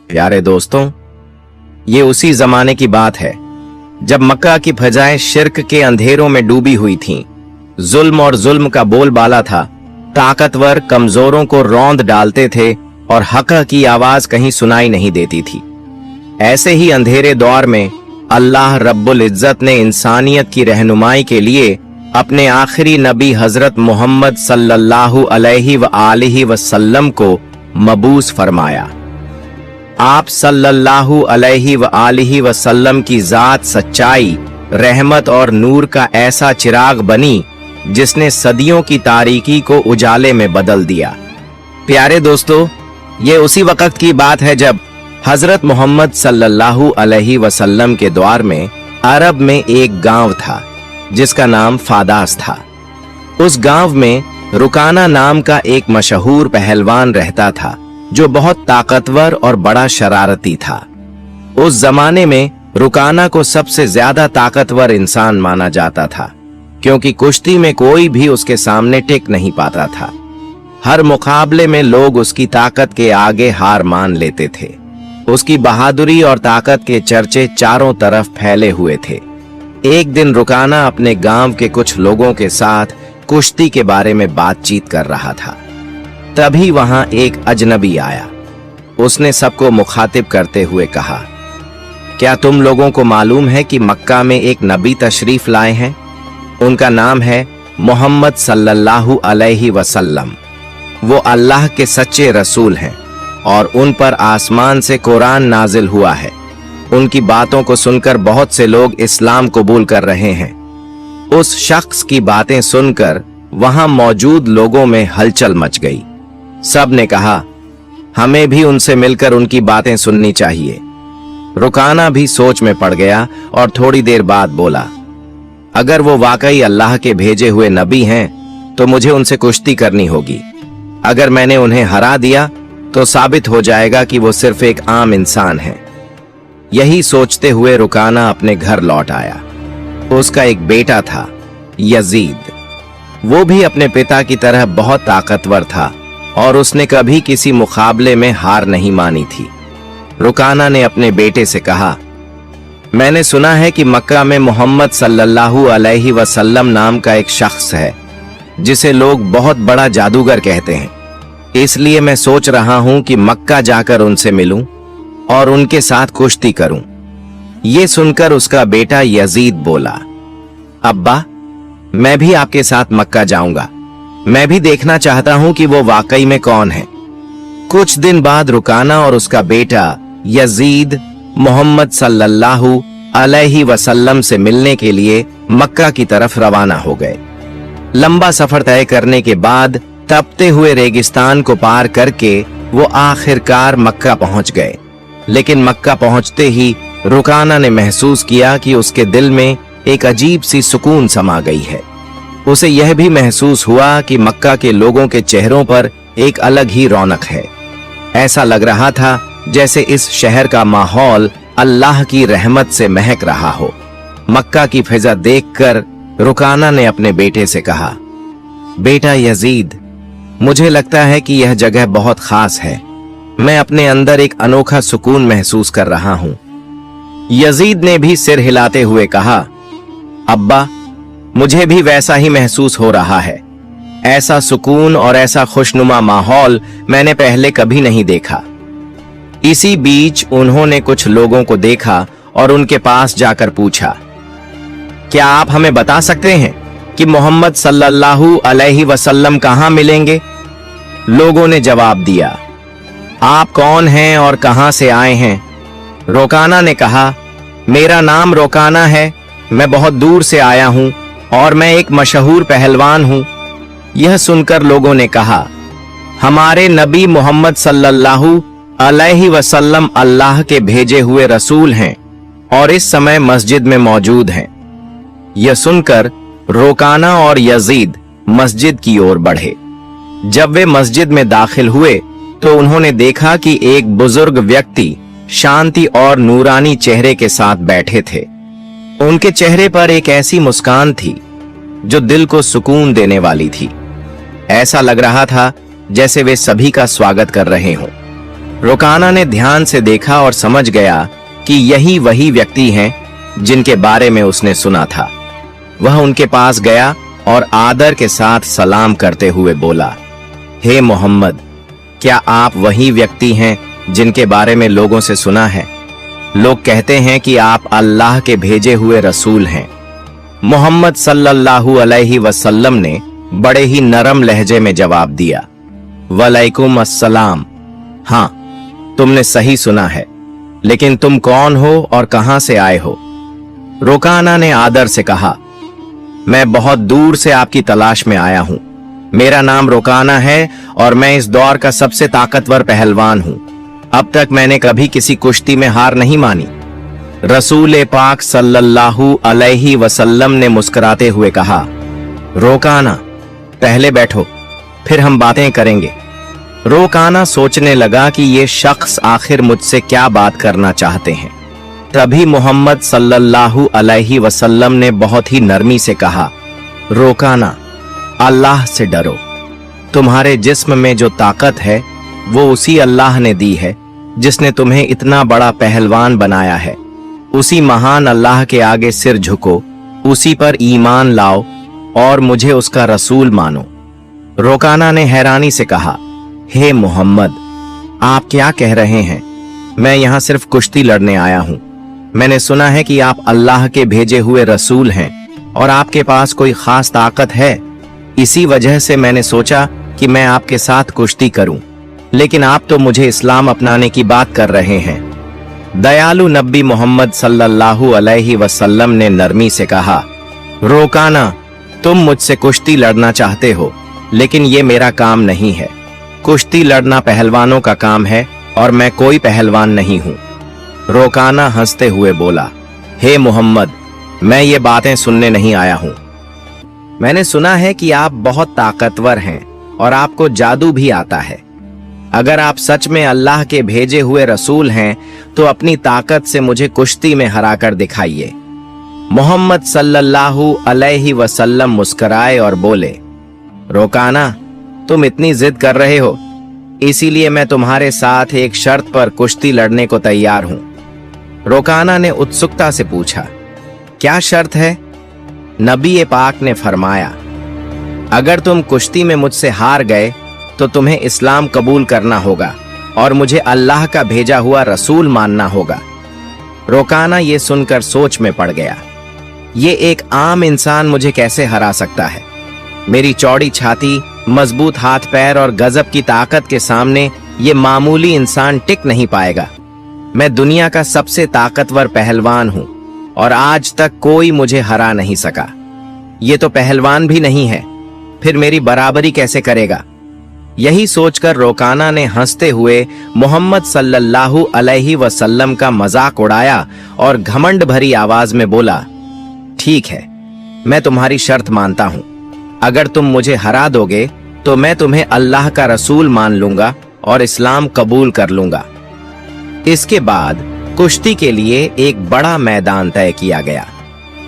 प्यारे दोस्तों, ये उसी जमाने की बात है जब मक्का की फजाएं शिर्क के अंधेरों में डूबी हुई थीं। जुल्म और जुल्म का बोलबाला था। ताकतवर कमजोरों को रौंद डालते थे और हक की आवाज कहीं सुनाई नहीं देती थी। ऐसे ही अंधेरे दौर में अल्लाह रब्बुल इज्जत ने इंसानियत की रहनुमाई के लिए अपने आखिरी नबी हजरत मोहम्मद सल्लल्लाहु अलैहि वसल्लम को मबूस फरमाया। आप सल्लल्लाहु अलैहि वसल्लम की जात सच्चाई, रहमत और नूर का ऐसा चिराग बनी जिसने सदियों की तारीकी को उजाले में बदल दिया। प्यारे दोस्तों, ये उसी वक्त की बात है जब हजरत मोहम्मद सल्लल्लाहु अलैहि वसल्लम के दौर में अरब में एक गांव था जिसका नाम फादास था। उस गांव में रुकाना नाम का एक मशहूर पहलवान रहता था जो बहुत ताकतवर और बड़ा शरारती था। उस जमाने में रुकाना को सबसे ज्यादा ताकतवर इंसान माना जाता था, क्योंकि कुश्ती में कोई भी उसके सामने टिक नहीं पाता था। हर मुकाबले में लोग उसकी ताकत के आगे हार मान लेते थे। उसकी बहादुरी और ताकत के चर्चे चारों तरफ फैले हुए थे। एक दिन रुकाना अपने गांव के कुछ लोगों के साथ कुश्ती के बारे में बातचीत कर रहा था। तभी वहां एक अजनबी आया। उसने सबको मुखातिब करते हुए कहा, क्या तुम लोगों को मालूम है कि मक्का में एक नबी तशरीफ लाए हैं? उनका नाम है मोहम्मद सल्लल्लाहु अलैहि वसल्लम। वो अल्लाह के सच्चे रसूल हैं और उन पर आसमान से कुरान नाजिल हुआ है। उनकी बातों को सुनकर बहुत से लोग इस्लाम कबूल कर रहे हैं। उस शख्स की बातें सुनकर वहां मौजूद लोगों में हलचल मच गई। सब ने कहा, हमें भी उनसे मिलकर उनकी बातें सुननी चाहिए। रुकाना भी सोच में पड़ गया और थोड़ी देर बाद बोला, अगर वो वाकई अल्लाह के भेजे हुए नबी हैं तो मुझे उनसे कुश्ती करनी होगी। अगर मैंने उन्हें हरा दिया तो साबित हो जाएगा कि वो सिर्फ एक आम इंसान है। यही सोचते हुए रुकाना अपने घर लौट आया। उसका एक बेटा था, यजीद। वो भी अपने पिता की तरह बहुत ताकतवर था और उसने कभी किसी मुकाबले में हार नहीं मानी थी। रुकाना ने अपने बेटे से कहा, मैंने सुना है कि मक्का में मोहम्मद सल्लल्लाहु अलैहि वसल्लम नाम का एक शख्स है जिसे लोग बहुत बड़ा जादूगर कहते हैं। इसलिए मैं सोच रहा हूं कि मक्का जाकर उनसे मिलूं और उनके साथ कुश्ती करूं। ये सुनकर उसका बेटा यजीद बोला, अब्बा, मैं भी आपके साथ मक्का जाऊंगा। मैं भी देखना चाहता हूं कि वो वाकई में कौन है। कुछ दिन बाद रुकाना और उसका बेटा यजीद मोहम्मद सल्लल्लाहु अलैहि वसल्लम से मिलने के लिए मक्का की तरफ रवाना हो गए। लंबा सफर तय करने के बाद तपते हुए रेगिस्तान को पार करके वो आखिरकार मक्का पहुंच गए। लेकिन मक्का पहुंचते ही रुकाना ने महसूस किया कि उसके दिल में एक अजीब सी सुकून समा गई है। उसे यह भी महसूस हुआ कि मक्का के लोगों के चेहरों पर एक अलग ही रौनक है। ऐसा लग रहा था जैसे इस शहर का माहौल अल्लाह की रहमत से महक रहा हो। मक्का की फिजा देखकर रुकाना ने अपने बेटे से कहा, बेटा यजीद, मुझे लगता है कि यह जगह बहुत खास है। मैं अपने अंदर एक अनोखा सुकून महसूस कर रहा हूं। यजीद ने भी सिर हिलाते हुए कहा, अब्बा, मुझे भी वैसा ही महसूस हो रहा है। ऐसा सुकून और ऐसा खुशनुमा माहौल मैंने पहले कभी नहीं देखा। इसी बीच उन्होंने कुछ लोगों को देखा और उनके पास जाकर पूछा, क्या आप हमें बता सकते हैं कि मोहम्मद सल्लल्लाहु अलैहि वसल्लम कहां मिलेंगे? लोगों ने जवाब दिया, आप कौन हैं और कहां से आए हैं? रुकाना ने कहा, मेरा नाम रुकाना है, मैं बहुत दूर से आया हूं और मैं एक मशहूर पहलवान हूं। यह सुनकर लोगों ने कहा, हमारे नबी मोहम्मद सल्लल्लाहु अलैहि वसल्लम अल्लाह के भेजे हुए रसूल हैं और इस समय मस्जिद में मौजूद हैं। यह सुनकर रुकाना और यजीद मस्जिद की ओर बढ़े। जब वे मस्जिद में दाखिल हुए तो उन्होंने देखा कि एक बुजुर्ग व्यक्ति शांति और नूरानी चेहरे के साथ बैठे थे। उनके चेहरे पर एक ऐसी मुस्कान थी जो दिल को सुकून देने वाली थी। ऐसा लग रहा था जैसे वे सभी का स्वागत कर रहे हों। रोकाना ने ध्यान से देखा और समझ गया कि यही वही व्यक्ति हैं जिनके बारे में उसने सुना था। वह उनके पास गया और आदर के साथ सलाम करते हुए बोला, हे मोहम्मद, क्या आप वही व्यक्ति हैं जिनके बारे में लोगों से सुना है? लोग कहते हैं कि आप अल्लाह के भेजे हुए रसूल हैं। मोहम्मद सल्लल्लाहु अलैहि वसल्लम ने बड़े ही नरम लहजे में जवाब दिया, वालेकुम अस्सलाम। हाँ, तुमने सही सुना है, लेकिन तुम कौन हो और कहां से आए हो? रोकाना ने आदर से कहा, मैं बहुत दूर से आपकी तलाश में आया हूं। मेरा नाम रोकाना है और मैं इस दौर का सबसे ताकतवर पहलवान हूं। अब तक मैंने कभी किसी कुश्ती में हार नहीं मानी। रसूल पाक सल्लल्लाहु अलैहि वसल्लम ने मुस्कुराते हुए कहा, रोकाना, पहले बैठो, फिर हम बातें करेंगे। रोकाना सोचने लगा कि ये शख्स आखिर मुझसे क्या बात करना चाहते हैं। तभी मोहम्मद सल्लल्लाहु अलैहि वसल्लम ने बहुत ही नरमी से कहा, रोकाना, अल्लाह से डरो। तुम्हारे जिस्म में जो ताकत है वो उसी अल्लाह ने दी है जिसने तुम्हें इतना बड़ा पहलवान बनाया है। उसी महान अल्लाह के आगे सिर झुको, उसी पर ईमान लाओ और मुझे उसका रसूल मानो। रोकाना ने हैरानी से कहा, हे मोहम्मद, आप क्या कह रहे हैं? मैं यहाँ सिर्फ कुश्ती लड़ने आया हूँ। मैंने सुना है कि आप अल्लाह के भेजे हुए रसूल हैं और आपके पास कोई खास ताकत है। इसी वजह से मैंने सोचा कि मैं आपके साथ कुश्ती करूं, लेकिन आप तो मुझे इस्लाम अपनाने की बात कर रहे हैं। दयालु नबी मोहम्मद सल्लल्लाहु अलैहि वसल्लम ने नरमी से कहा, रोकाना, तुम मुझसे कुश्ती लड़ना चाहते हो, लेकिन ये मेरा काम नहीं है। कुश्ती लड़ना पहलवानों का काम है और मैं कोई पहलवान नहीं हूँ। रोकाना हंसते हुए बोला, हे मोहम्मद, मैं ये बातें सुनने नहीं आया हूँ। मैंने सुना है कि आप बहुत ताकतवर हैं और आपको जादू भी आता है। अगर आप सच में अल्लाह के भेजे हुए रसूल हैं तो अपनी ताकत से मुझे कुश्ती में हरा कर दिखाइए। मोहम्मद सल्लल्लाहु अलैहि वसल्लम मुस्कुराए और बोले, रोकाना, तुम इतनी जिद कर रहे हो, इसीलिए मैं तुम्हारे साथ एक शर्त पर कुश्ती लड़ने को तैयार हूं। रोकाना ने उत्सुकता से पूछा, क्या शर्त है? नबी पाक ने फरमाया, अगर तुम कुश्ती में मुझसे हार गए तो तुम्हें इस्लाम कबूल करना होगा और मुझे अल्लाह का भेजा हुआ रसूल मानना होगा। रोकाना ये सुनकर सोच में पड़ गया। ये एक आम इंसान मुझे कैसे हरा सकता है? मेरी चौड़ी छाती, मजबूत हाथ पैर और गजब की ताकत के सामने ये मामूली इंसान टिक नहीं पाएगा। मैं दुनिया का सबसे ताकतवर पहलवान हूं और आज तक कोई मुझे हरा नहीं सका। ये तो पहलवान भी नहीं है, फिर मेरी बराबरी कैसे करेगा? यही सोचकर रोकाना ने हंसते हुए मोहम्मद सल्लल्लाहु अलैहि वसल्लम का मजाक उड़ाया और घमंड भरी आवाज में बोला, ठीक है, मैं तुम्हारी शर्त मानता हूं। अगर तुम मुझे हरा दोगे तो मैं तुम्हें अल्लाह का रसूल मान लूंगा और इस्लाम कबूल कर लूंगा। इसके बाद कुश्ती के लिए एक बड़ा मैदान तय किया गया।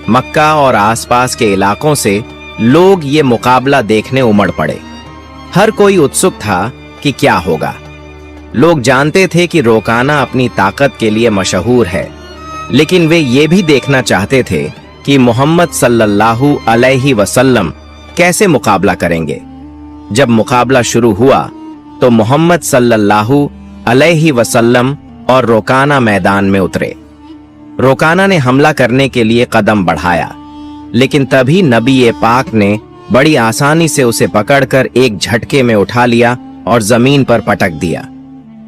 मक्का और आसपास के इलाकों से लोग ये मुकाबला देखने उमड़ पड़े। हर कोई उत्सुक था कि क्या होगा। लोग जानते थे कि रोकाना अपनी ताकत के लिए मशहूर है, लेकिन वे ये भी देखना चाहते थे कि मोहम्मद सल्लल्लाहु अलैहि वसल्लम कैसे मुकाबला करेंगे। जब मुकाबला शुरू हुआ तो मोहम्मद सल्लल्लाहु अलैहि वसल्लम और रोकाना मैदान में उतरे। रोकाना ने हमला करने के लिए कदम बढ़ाया, लेकिन तभी नबी पाक ने बड़ी आसानी से उसे पकड़कर एक झटके में उठा लिया और जमीन पर पटक दिया।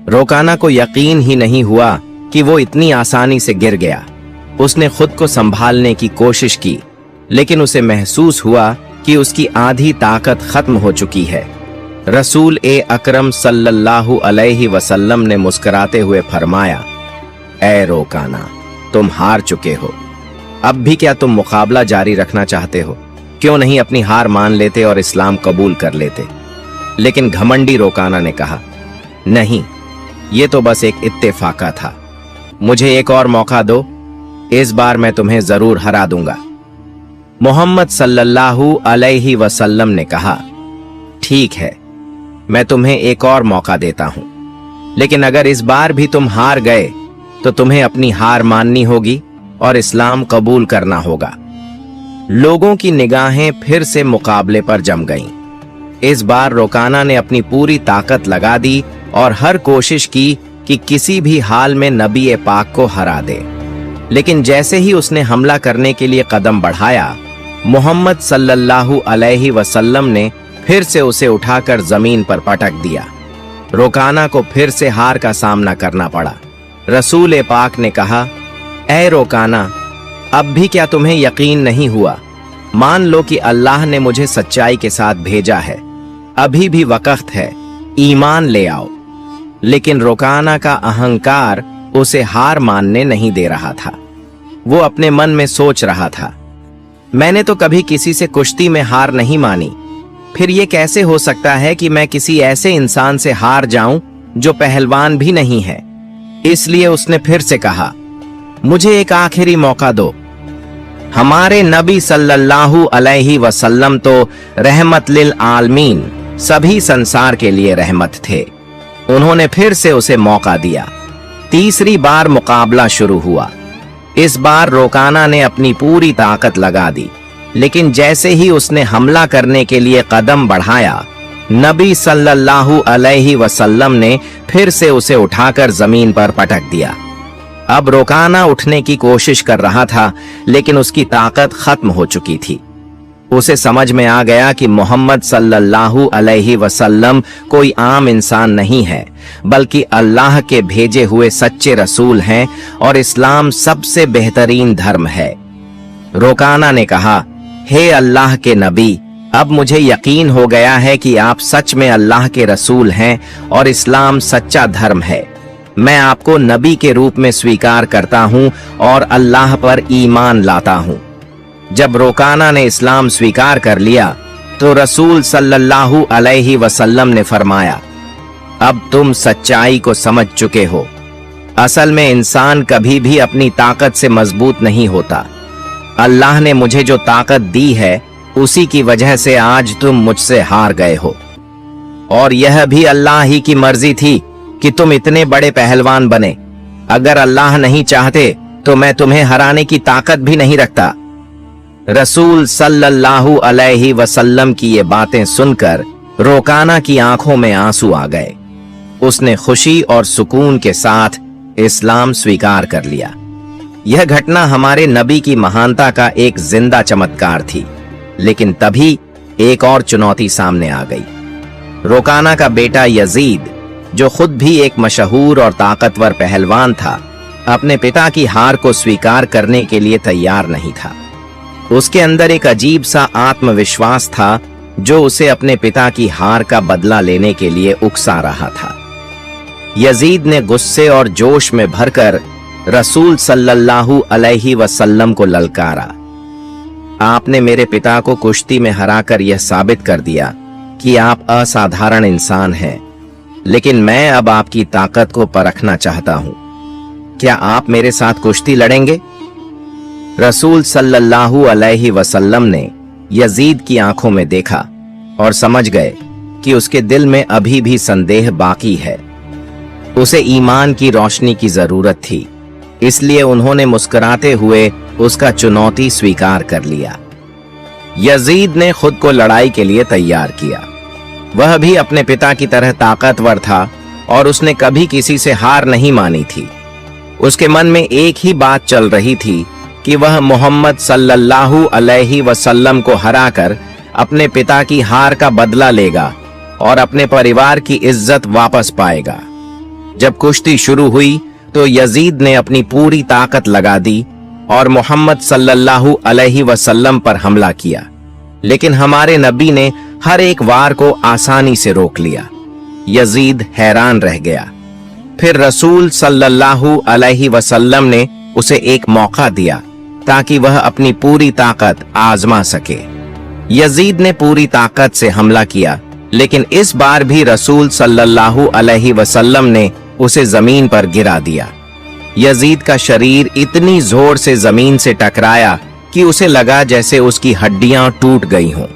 रोकाना को यकीन ही नहीं हुआ कि वो इतनी आसानी से गिर गया। उसने खुद को संभालने की कोशिश की, लेकिन उसे महसूस हुआ कि उसकी आधी ताकत खत्म हो चुकी है। रसूल अकरम सल्लल्लाहु अलैहि वसल्लम ने मुस्कुराते हुए फरमाया, ऐ रोकाना, तुम हार चुके हो। अब भी क्या तुम मुकाबला जारी रखना चाहते हो? क्यों नहीं अपनी हार मान लेते और इस्लाम कबूल कर लेते? लेकिन घमंडी रोकाना ने कहा, नहीं, ये तो बस एक इत्तेफाका था। मुझे एक और मौका दो, इस बार मैं तुम्हें जरूर हरा दूंगा। मोहम्मद सल्लल्लाहु अलैहि वसल्लम ने कहा, ठीक है, मैं तुम्हें एक और मौका देता हूं, लेकिन अगर इस बार भी तुम हार गए तो तुम्हें अपनी हार माननी होगी और इस्लाम कबूल करना होगा। लोगों की निगाहें फिर से मुकाबले पर जम गईं। इस बार रोकाना ने अपनी पूरी ताकत लगा दी और हर कोशिश की कि किसी भी हाल में नबी पाक को हरा दे। लेकिन जैसे ही उसने हमला करने के लिए कदम बढ़ाया, मोहम्मद सल्लल्लाहु अलैहि वसल्लम ने फिर से उसे उठाकर जमीन पर पटक दिया। रोकाना को फिर से हार का सामना करना पड़ा। रसूल पाक ने कहा, ऐ रोकाना, अब भी क्या तुम्हें यकीन नहीं हुआ? मान लो कि अल्लाह ने मुझे सच्चाई के साथ भेजा है, अभी भी वक्त है, ईमान ले आओ। लेकिन रोकाना का अहंकार उसे हार मानने नहीं दे रहा था। वो अपने मन में सोच रहा था, मैंने तो कभी किसी से कुश्ती में हार नहीं मानी, फिर ये कैसे हो सकता है कि मैं किसी ऐसे इंसान से हार जाऊं जो पहलवान भी नहीं है। इसलिए उसने फिर से कहा, मुझे एक आखिरी मौका दो। हमारे नबी सल्लल्लाहु अलैहि वसल्लम तो रहमत लिल आलमीन, सभी संसार के लिए रहमत थे। उन्होंने फिर से उसे मौका दिया। तीसरी बार मुकाबला शुरू हुआ। इस बार रोकाना ने अपनी पूरी ताकत लगा दी, लेकिन जैसे ही उसने हमला करने के लिए कदम बढ़ाया, नबी सल्लल्लाहु अलैहि वसल्लम ने फिर से उसे उठाकर जमीन पर पटक दिया। अब रोकाना उठने की कोशिश कर रहा था, लेकिन उसकी ताकत खत्म हो चुकी थी। उसे समझ में आ गया कि मोहम्मद सल्लल्लाहु अलैहि वसल्लम कोई आम इंसान नहीं है, बल्कि अल्लाह के भेजे हुए सच्चे रसूल हैं और इस्लाम सबसे बेहतरीन धर्म है। रोकाना ने कहा, हे अल्लाह के नबी, अब मुझे यकीन हो गया है कि आप सच में अल्लाह के रसूल हैं और इस्लाम सच्चा धर्म है। मैं आपको नबी के रूप में स्वीकार करता हूं और अल्लाह पर ईमान लाता हूं। जब रोकाना ने इस्लाम स्वीकार कर लिया तो रसूल सल्लल्लाहु अलैहि वसल्लम ने फरमाया, अब तुम सच्चाई को समझ चुके हो। असल में इंसान कभी भी अपनी ताकत से मजबूत नहीं होता। अल्लाह ने मुझे जो ताकत दी है, उसी की वजह से आज तुम मुझसे हार गए हो। और यह भी अल्लाह ही की मर्जी थी कि तुम इतने बड़े पहलवान बने। अगर अल्लाह नहीं चाहते तो मैं तुम्हें हराने की ताकत भी नहीं रखता। रसूल सल्लल्लाहु अलैहि वसल्लम की ये बातें सुनकर रोकाना की आंखों में आंसू आ गए। उसने खुशी और सुकून के साथ इस्लाम स्वीकार कर लिया। यह घटना हमारे नबी की महानता का एक जिंदा चमत्कार थी। लेकिन तभी एक और चुनौती सामने आ गई। रोकाना का बेटा यजीद, जो खुद भी एक मशहूर और ताकतवर पहलवान था, अपने पिता की हार को स्वीकार करने के लिए तैयार नहीं था। उसके अंदर एक अजीब सा आत्मविश्वास था जो उसे अपने पिता की हार का बदला लेने के लिए उकसा रहा था। यजीद ने गुस्से और जोश में भरकर रसूल सल्लल्लाहु अलैहि वसल्लम को ललकारा, आपने मेरे पिता को कुश्ती में हराकर यह साबित कर दिया कि आप असाधारण इंसान हैं, लेकिन मैं अब आपकी ताकत को परखना चाहता हूं। क्या आप मेरे साथ कुश्ती लड़ेंगे? रसूल सल्लल्लाहु अलैहि वसल्लम ने यजीद की आंखों में देखा और समझ गए कि उसके दिल में अभी भी संदेह बाकी है। उसे ईमान की रोशनी की जरूरत थी, इसलिए उन्होंने मुस्कुराते हुए उसका चुनौती स्वीकार कर लिया। यजीद ने खुद को लड़ाई के लिए तैयार किया। वह भी अपने पिता की तरह ताकतवर था और उसने कभी किसी से हार नहीं मानी थी। उसके मन में एक ही बात चल रही थी कि वह मोहम्मद सल्लल्लाहु अलैहि वसल्लम को हराकर अपने पिता की हार का बदला लेगा और अपने परिवार की इज्जत वापस पाएगा। जब कुश्ती शुरू हुई तो यजीद ने अपनी पूरी ताकत लगा दी और मोहम्मद सल्लल्लाहु अलैहि वसल्लम पर हमला किया, लेकिन हमारे नबी ने हर एक वार को आसानी से रोक लिया। यजीद हैरान रह गया। फिर रसूल सल्लल्लाहु अलैहि वसल्लम ने उसे एक मौका दिया ताकि वह अपनी पूरी ताकत आजमा सके। यजीद ने पूरी ताकत से हमला किया, लेकिन इस बार भी रसूल सल्लल्लाहु अलैहि वसल्लम ने उसे जमीन पर गिरा दिया। यजीद का शरीर इतनी जोर से जमीन से टकराया कि उसे लगा जैसे उसकी हड्डियां टूट गई हों।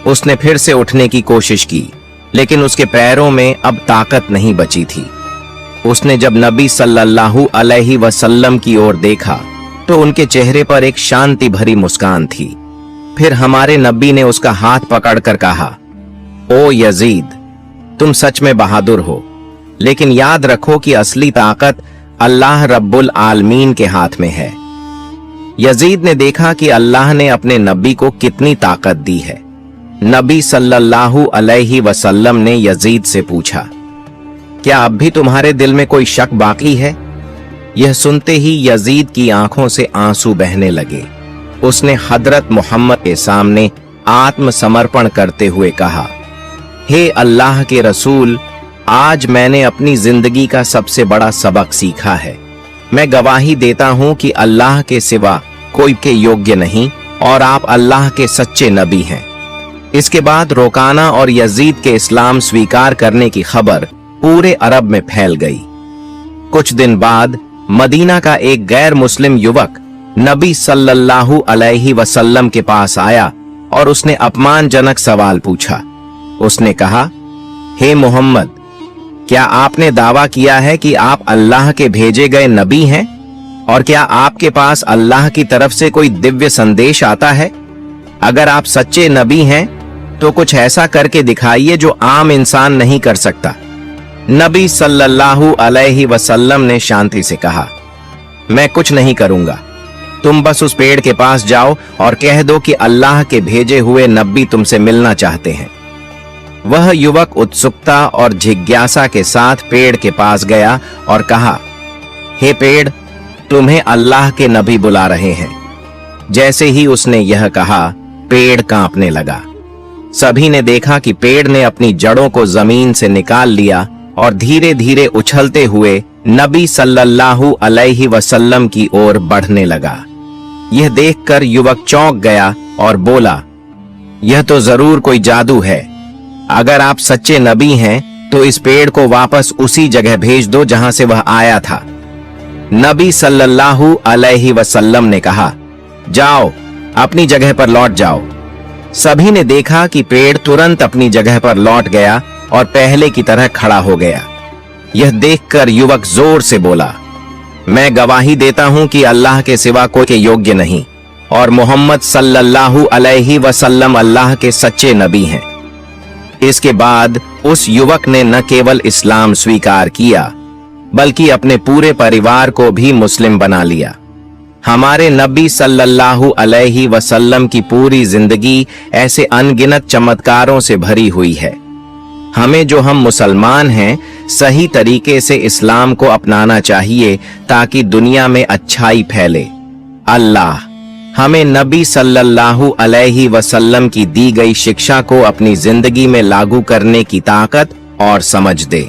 उसने फिर से उठने की कोशिश की, लेकिन उसके पैरों में अब ताकत नहीं बची थी। उसने जब नबी सल्लल्लाहु अलैहि वसल्लम की ओर देखा तो उनके चेहरे पर एक शांति भरी मुस्कान थी। फिर हमारे नबी ने उसका हाथ पकड़कर कहा, ओ यजीद, तुम सच में बहादुर हो, लेकिन याद रखो कि असली ताकत अल्लाह रब्बुल आलमीन के हाथ में है। यजीद ने देखा कि अल्लाह ने अपने नबी को कितनी ताकत दी है। नबी सल्लल्लाहु अलैहि वसल्लम ने यजीद से पूछा, क्या अब भी तुम्हारे दिल में कोई शक बाकी है? यह सुनते ही यजीद की आंखों से आंसू बहने लगे। उसने हजरत मोहम्मद के सामने आत्मसमर्पण करते हुए कहा, हे अल्लाह के रसूल, आज मैंने अपनी जिंदगी का सबसे बड़ा सबक सीखा है। मैं गवाही देता हूं कि अल्लाह के सिवा कोई के योग्य नहीं और आप अल्लाह के सच्चे नबी हैं। इसके बाद रोकाना और यजीद के इस्लाम स्वीकार करने की खबर पूरे अरब में फैल गई। कुछ दिन बाद मदीना का एक गैर मुस्लिम युवक नबी सल्लल्लाहु अलैहि वसल्लम के पास आया और उसने अपमानजनक सवाल पूछा। उसने कहा, हे मोहम्मद, क्या आपने दावा किया है कि आप अल्लाह के भेजे गए नबी हैं? और क्या आपके पास अल्लाह की तरफ से कोई दिव्य संदेश आता है? अगर आप सच्चे नबी हैं तो कुछ ऐसा करके दिखाइए जो आम इंसान नहीं कर सकता। नबी सल्लल्लाहु अलैहि वसल्लम ने शांति से कहा, मैं कुछ नहीं करूंगा, तुम बस उस पेड़ के पास जाओ और कह दो कि अल्लाह के भेजे हुए नबी तुमसे मिलना चाहते हैं। वह युवक उत्सुकता और जिज्ञासा के साथ पेड़ के पास गया और कहा, हे पेड़, तुम्हें अल्लाह के नबी बुला रहे हैं। जैसे ही उसने यह कहा, पेड़ कांपने लगा। सभी ने देखा कि पेड़ ने अपनी जड़ों को जमीन से निकाल लिया और धीरे धीरे उछलते हुए नबी सल्लल्लाहु अलैहि वसल्लम की ओर बढ़ने लगा। यह देखकर युवक चौंक गया और बोला, यह तो जरूर कोई जादू है। अगर आप सच्चे नबी हैं तो इस पेड़ को वापस उसी जगह भेज दो जहां से वह आया था। नबी सल्लल्लाहु अलैहि वसल्लम ने कहा, जाओ, अपनी जगह पर लौट जाओ। सभी ने देखा कि पेड़ तुरंत अपनी जगह पर लौट गया और पहले की तरह खड़ा हो गया। यह देखकर युवक जोर से बोला, मैं गवाही देता हूं कि अल्लाह के सिवा कोई के योग्य नहीं और मोहम्मद सल्लल्लाहु अलैहि वसल्लम अल्लाह के सच्चे नबी हैं। इसके बाद उस युवक ने न केवल इस्लाम स्वीकार किया बल्कि अपने पूरे परिवार को भी मुस्लिम बना लिया। हमारे नबी सल्लल्लाहु अलैहि वसल्लम की पूरी जिंदगी ऐसे अनगिनत चमत्कारों से भरी हुई है। हमें जो हम मुसलमान हैं, सही तरीके से इस्लाम को अपनाना चाहिए ताकि दुनिया में अच्छाई फैले। अल्लाह हमें नबी सल्लल्लाहु अलैहि वसल्लम की दी गई शिक्षा को अपनी जिंदगी में लागू करने की ताकत और समझ दे।